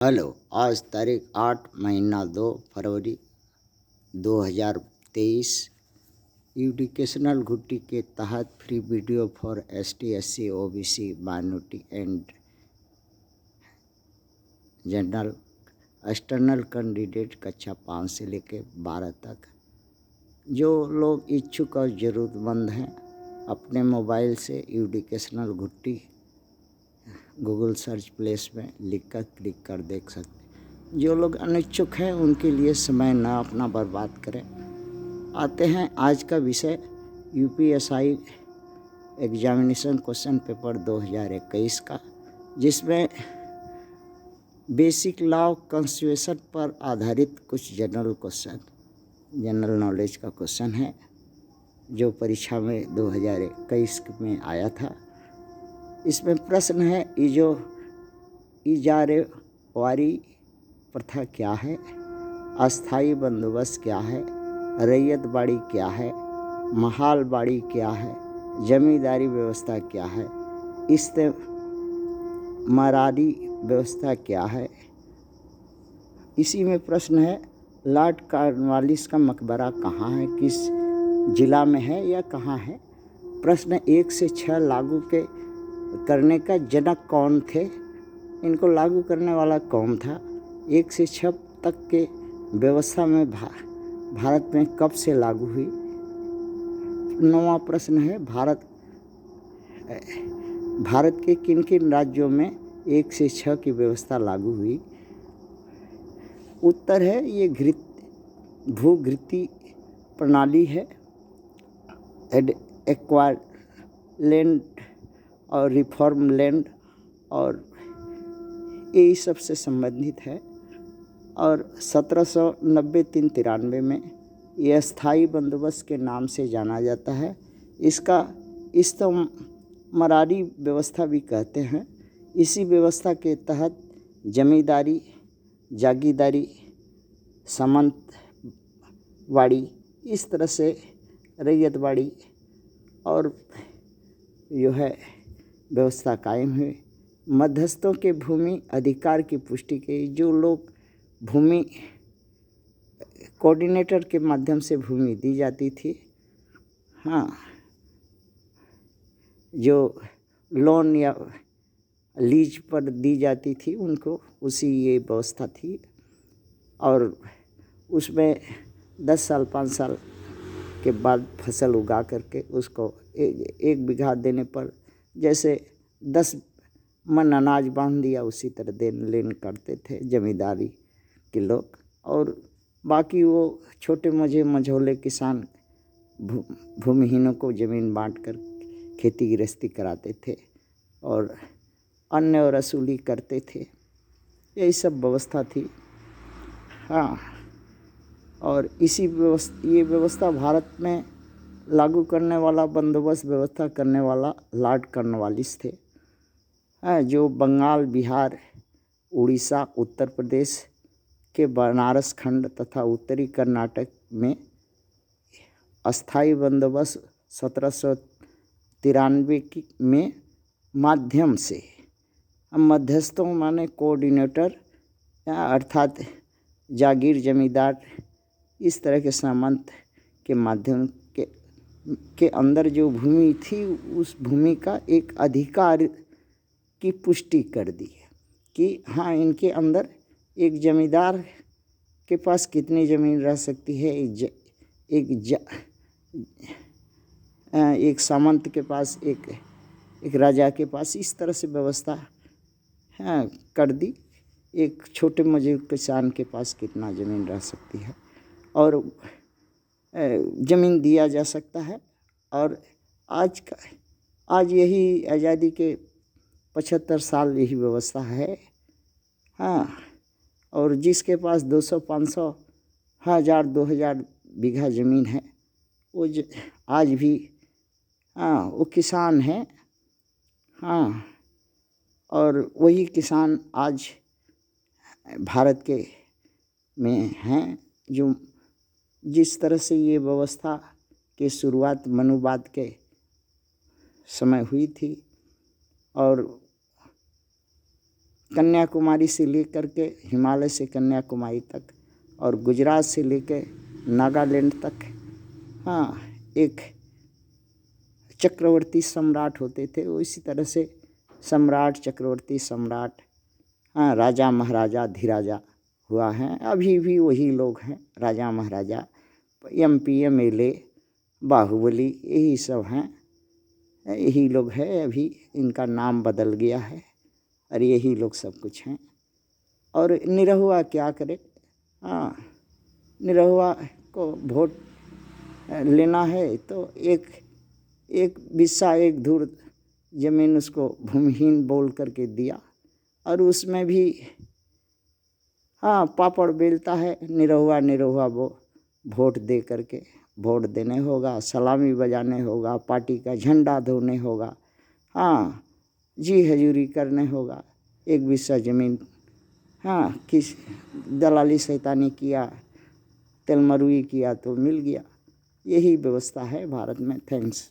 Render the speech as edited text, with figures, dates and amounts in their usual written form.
Hello. आज तारीख 8 महीना 2 फरवरी 2023। एजुकेशनल घुट्टी के तहत free video for ST SC OBC minority and general external candidate कक्षा 5 से लेकर 12 तक जो लोग इच्छुक और ज़रूरतमंद हैं अपने मोबाइल से एजुकेशनल घुट्टी गूगल सर्च प्लेस में लिखकर क्लिक कर देख सकते हैं। जो लोग अनिच्छुक हैं उनके लिए समय ना अपना बर्बाद करें। आते हैं आज का विषय UPSI एग्जामिनेशन क्वेश्चन पेपर 2021 का, जिसमें बेसिक लॉ कॉन्स्टिट्यूशन पर आधारित कुछ जनरल नॉलेज का क्वेश्चन है जो परीक्षा में 2021 में आया था। इसमें प्रश्न है इजारेवारी प्रथा क्या है, अस्थाई बंदोबस्त क्या है, रैयत बाड़ी क्या है, महाल बाड़ी क्या है, जमींदारी व्यवस्था क्या है, इस्तेमारारी व्यवस्था क्या है। इसी में प्रश्न है लॉर्ड कॉर्नवालिस का मकबरा कहाँ है, किस जिला में है या कहाँ है। प्रश्न 1 से 6 लागू करने का जनक कौन थे, इनको लागू करने वाला कौन था। 1 से 6 तक के व्यवस्था में भारत में कब से लागू हुई। 9वां प्रश्न है भारत के किन किन राज्यों में 1 से 6 की व्यवस्था लागू हुई। उत्तर है ये भूघृती प्रणाली है, एक्वायर्ड लैंड और रिफॉर्म लैंड, और यही सबसे संबंधित है। और 1790-93 में यह स्थायी बंदोबस्त के नाम से जाना जाता है। इसका इस्तेमारारी व्यवस्था भी कहते हैं। इसी व्यवस्था के तहत जमींदारी, जागीरदारी, सामंतवाड़ी, इस तरह से रैयतवाड़ी और जो है व्यवस्था कायम हुई। मध्यस्थों के भूमि अधिकार की पुष्टि की। जो लोग भूमि कोऑर्डिनेटर के माध्यम से भूमि दी जाती थी, जो लोन या लीज पर दी जाती थी उनको, उसी ये व्यवस्था थी। और उसमें 10 साल 5 साल के बाद फसल उगा करके उसको 1 बीघा देने पर जैसे 10 मन अनाज बांध दिया, उसी तरह देन लेन करते थे जमींदारी के लोग। और बाकी वो छोटे मझोले किसान भूमिहीनों को ज़मीन बांटकर खेती गृहस्थी कराते थे और अन्य और वसूली करते थे। यही सब व्यवस्था थी। और ये व्यवस्था भारत में लागू करने वाला, बंदोबस्त व्यवस्था करने वाला लॉर्ड कॉर्नवालिस थे, जो बंगाल, बिहार, उड़ीसा, उत्तर प्रदेश के बनारस खंड तथा उत्तरी कर्नाटक में अस्थाई बंदोबस्त 1793 में माध्यम से, मध्यस्थों माने कोऑर्डिनेटर अर्थात जागीर, जमींदार, इस तरह के सामंत के माध्यम के अंदर जो भूमि थी, उस भूमि का एक अधिकार की पुष्टि कर दी है कि हाँ, इनके अंदर एक जमींदार के पास कितनी ज़मीन रह सकती है, एक सामंत के पास, एक राजा के पास, इस तरह से व्यवस्था कर दी। एक छोटे मजदूर किसान के पास कितना ज़मीन रह सकती है और ज़मीन दिया जा सकता है। और आज यही आज़ादी के 75 साल यही व्यवस्था है। और जिसके पास 200, 500, 1000, 2000 बीघा ज़मीन है, वो आज भी वो किसान है। और वही किसान आज भारत के में हैं, जो जिस तरह से ये व्यवस्था की शुरुआत मनुवाद के समय हुई थी और कन्याकुमारी से लेकर के हिमालय से कन्याकुमारी तक और गुजरात से लेकर नागालैंड तक, हाँ, एक चक्रवर्ती सम्राट होते थे। वो इसी तरह से सम्राट, चक्रवर्ती सम्राट, हाँ, राजा महाराजा धीराजा हुआ है। अभी भी वही लोग हैं, राजा महाराजा, MP MLA, बाहुबली, यही सब हैं, यही लोग हैं। अभी इनका नाम बदल गया है और यही लोग सब कुछ हैं। और निरहुआ क्या करे, हाँ, निरहुआ को वोट लेना है तो एक बिस्सा एक धुर जमीन उसको भूमिहीन बोल करके दिया और उसमें भी, हाँ, पापड़ बेलता है निरहुआ वो वोट दे करके। वोट देने होगा, सलामी बजाने होगा, पार्टी का झंडा धोने होगा, हाँ, जी हजूरी करने होगा। एक बिस्सा ज़मीन, हाँ, किस दलाली शैतानी किया, तिलमरुई किया तो मिल गया। यही व्यवस्था है भारत में। थैंक्स।